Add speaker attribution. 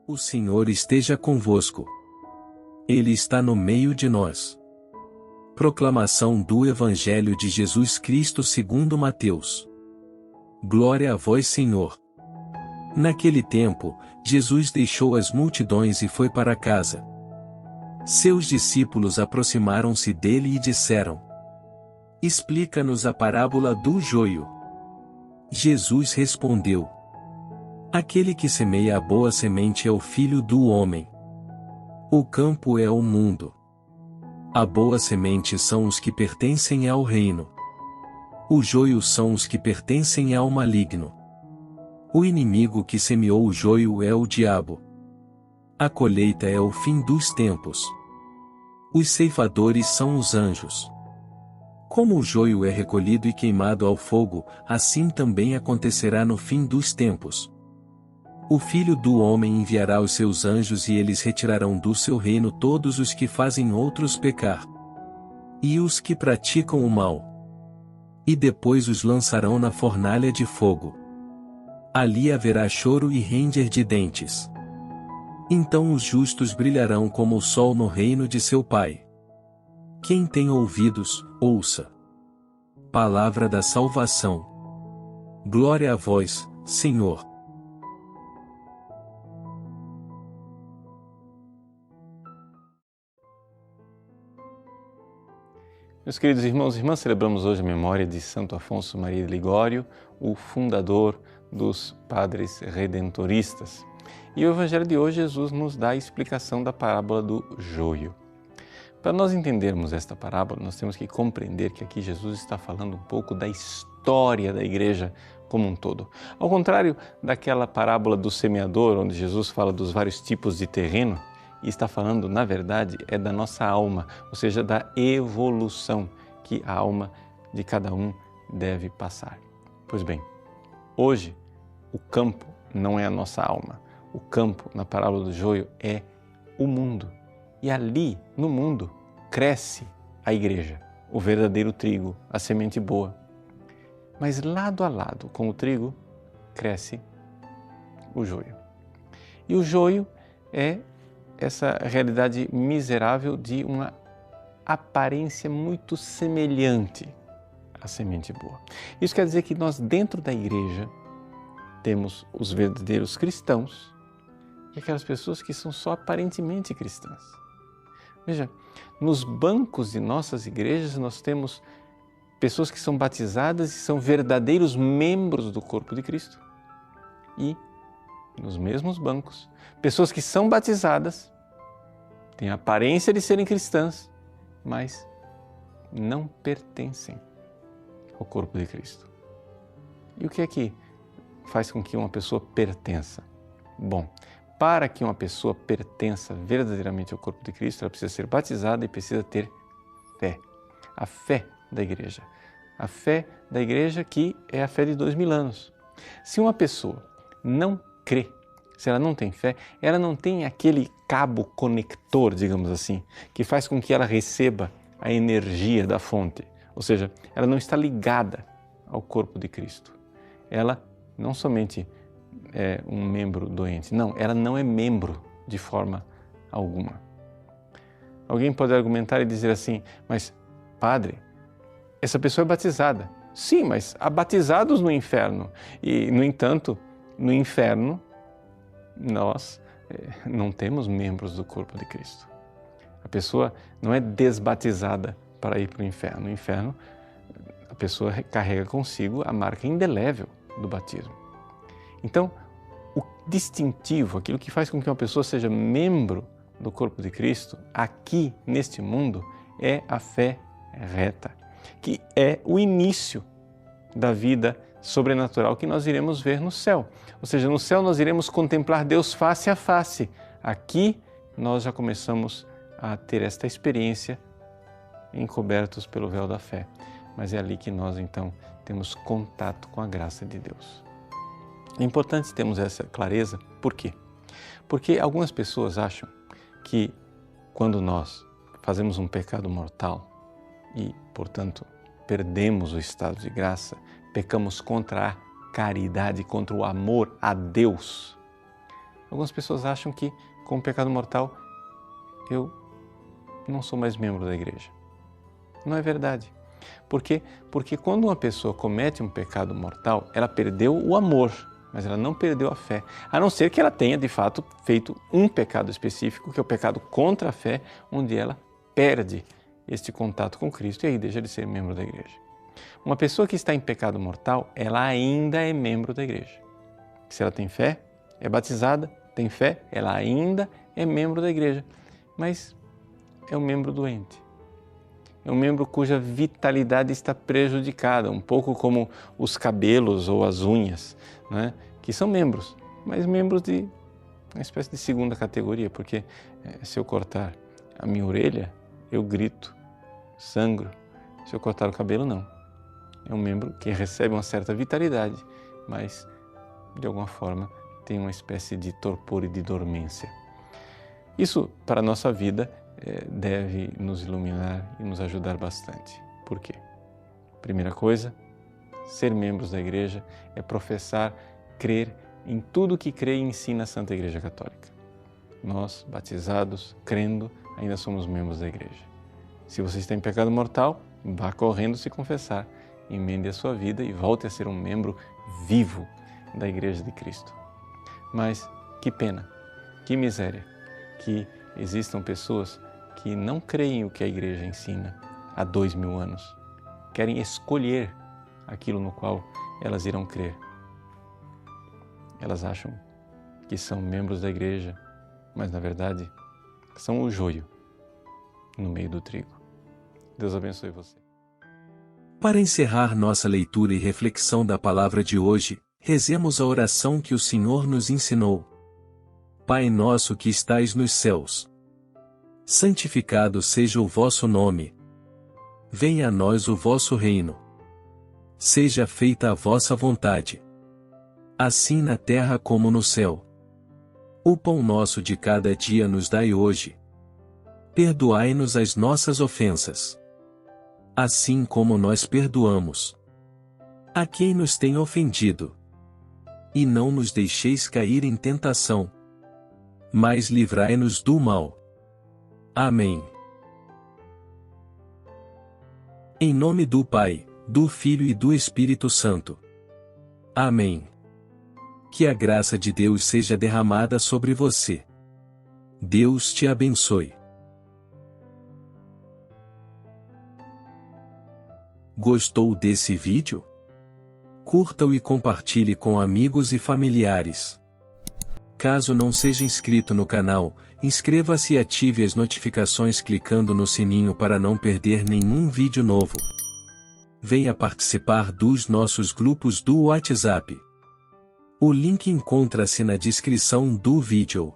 Speaker 1: O Senhor esteja convosco. Ele está no meio de nós. Proclamação do Evangelho de Jesus Cristo segundo Mateus. Glória a vós, Senhor. Naquele tempo, Jesus deixou as multidões e foi para casa. Seus discípulos aproximaram-se dele e disseram: Explica-nos a parábola do joio. Jesus respondeu: Aquele que semeia a boa semente é o Filho do homem. O campo é o mundo. A boa semente são os que pertencem ao reino. O joio são os que pertencem ao maligno. O inimigo que semeou o joio é o diabo. A colheita é o fim dos tempos. Os ceifadores são os anjos. Como o joio é recolhido e queimado ao fogo, assim também acontecerá no fim dos tempos. O Filho do Homem enviará os seus anjos e eles retirarão do seu reino todos os que fazem outros pecar, e os que praticam o mal. E depois os lançarão na fornalha de fogo. Ali haverá choro e ranger de dentes. Então os justos brilharão como o sol no reino de seu Pai. Quem tem ouvidos, ouça. Palavra da salvação. Glória a vós, Senhor.
Speaker 2: Meus queridos irmãos e irmãs, celebramos hoje a memória de Santo Afonso Maria de Ligório, o fundador dos Padres Redentoristas. E o Evangelho de hoje, Jesus nos dá a explicação da parábola do joio. Para nós entendermos esta parábola, nós temos que compreender que aqui Jesus está falando um pouco da história da igreja como um todo. Ao contrário daquela parábola do semeador, onde Jesus fala dos vários tipos de terreno, e está falando, na verdade, é da nossa alma, ou seja, da evolução que a alma de cada um deve passar. Pois bem, hoje o campo não é a nossa alma. O campo, na parábola do joio, é o mundo. E ali, no mundo, cresce a igreja, o verdadeiro trigo, a semente boa. Mas lado a lado com o trigo, cresce o joio. E o joio é essa realidade miserável de uma aparência muito semelhante à semente boa. Isso quer dizer que nós, dentro da igreja, temos os verdadeiros cristãos e aquelas pessoas que são só aparentemente cristãs. Veja, nos bancos de nossas igrejas nós temos pessoas que são batizadas e são verdadeiros membros do corpo de Cristo. E nos mesmos bancos, pessoas que são batizadas, têm a aparência de serem cristãs, mas não pertencem ao corpo de Cristo. E o que é que faz com que uma pessoa pertença? Bom, para que uma pessoa pertença verdadeiramente ao corpo de Cristo, ela precisa ser batizada e precisa ter fé. A fé da igreja. A fé da igreja que é a fé de 2000 anos. Se uma pessoa não crê, se ela não tem fé, ela não tem aquele cabo conector, digamos assim, que faz com que ela receba a energia da fonte. Ou seja, ela não está ligada ao corpo de Cristo. Ela não somente é um membro doente, não, ela não é membro de forma alguma. Alguém pode argumentar e dizer assim, mas padre, essa pessoa é batizada. Sim, mas há batizados no inferno. E, no entanto, no inferno, nós não temos membros do corpo de Cristo. A pessoa não é desbatizada para ir para o inferno. No inferno, a pessoa carrega consigo a marca indelével do batismo. Então, o distintivo, aquilo que faz com que uma pessoa seja membro do corpo de Cristo, aqui neste mundo, é a fé reta, que é o início da vida sobrenatural que nós iremos ver no céu. Ou seja, no céu nós iremos contemplar Deus face a face. Aqui nós já começamos a ter esta experiência encobertos pelo véu da fé. Mas é ali que nós então temos contato com a graça de Deus. É importante termos essa clareza. Por quê? Porque algumas pessoas acham que quando nós fazemos um pecado mortal e, portanto, perdemos o estado de graça, pecamos contra a caridade, contra o amor a Deus. Algumas pessoas acham que com o pecado mortal eu não sou mais membro da igreja. Não é verdade. Por quê? Porque quando uma pessoa comete um pecado mortal, ela perdeu o amor, mas ela não perdeu a fé. A não ser que ela tenha, de fato, feito um pecado específico, que é o pecado contra a fé, onde ela perde este contato com Cristo e aí deixa de ser membro da igreja. Uma pessoa que está em pecado mortal, ela ainda é membro da igreja. Se ela tem fé, é batizada, tem fé, ela ainda é membro da igreja, mas é um membro doente. É um membro cuja vitalidade está prejudicada, um pouco como os cabelos ou as unhas, né? Que são membros, mas membros de uma espécie de segunda categoria, porque se eu cortar a minha orelha, eu grito, sangro. Se eu cortar o cabelo, não. É um membro que recebe uma certa vitalidade, mas de alguma forma tem uma espécie de torpor e de dormência. Isso, para a nossa vida, deve nos iluminar e nos ajudar bastante. Por quê? Primeira coisa, ser membros da igreja é professar, crer em tudo que crê e ensina a Santa Igreja Católica. Nós, batizados, crendo, ainda somos membros da igreja. Se você está em pecado mortal, vá correndo se confessar, emende a sua vida e volte a ser um membro vivo da Igreja de Cristo. Mas que pena, que miséria, que existam pessoas que não creem o que a Igreja ensina há 2000 anos, querem escolher aquilo no qual elas irão crer. Elas acham que são membros da Igreja, mas na verdade são o joio no meio do trigo. Deus abençoe você.
Speaker 1: Para encerrar nossa leitura e reflexão da palavra de hoje, rezemos a oração que o Senhor nos ensinou. Pai nosso que estais nos céus, santificado seja o vosso nome. Venha a nós o vosso reino. Seja feita a vossa vontade, assim na terra como no céu. O pão nosso de cada dia nos dai hoje. Perdoai-nos as nossas ofensas, assim como nós perdoamos a quem nos tem ofendido. E não nos deixeis cair em tentação, mas livrai-nos do mal. Amém. Em nome do Pai, do Filho e do Espírito Santo. Amém. Que a graça de Deus seja derramada sobre você. Deus te abençoe. Gostou desse vídeo? Curta-o e compartilhe com amigos e familiares. Caso não seja inscrito no canal, inscreva-se e ative as notificações clicando no sininho para não perder nenhum vídeo novo. Venha participar dos nossos grupos do WhatsApp. O link encontra-se na descrição do vídeo.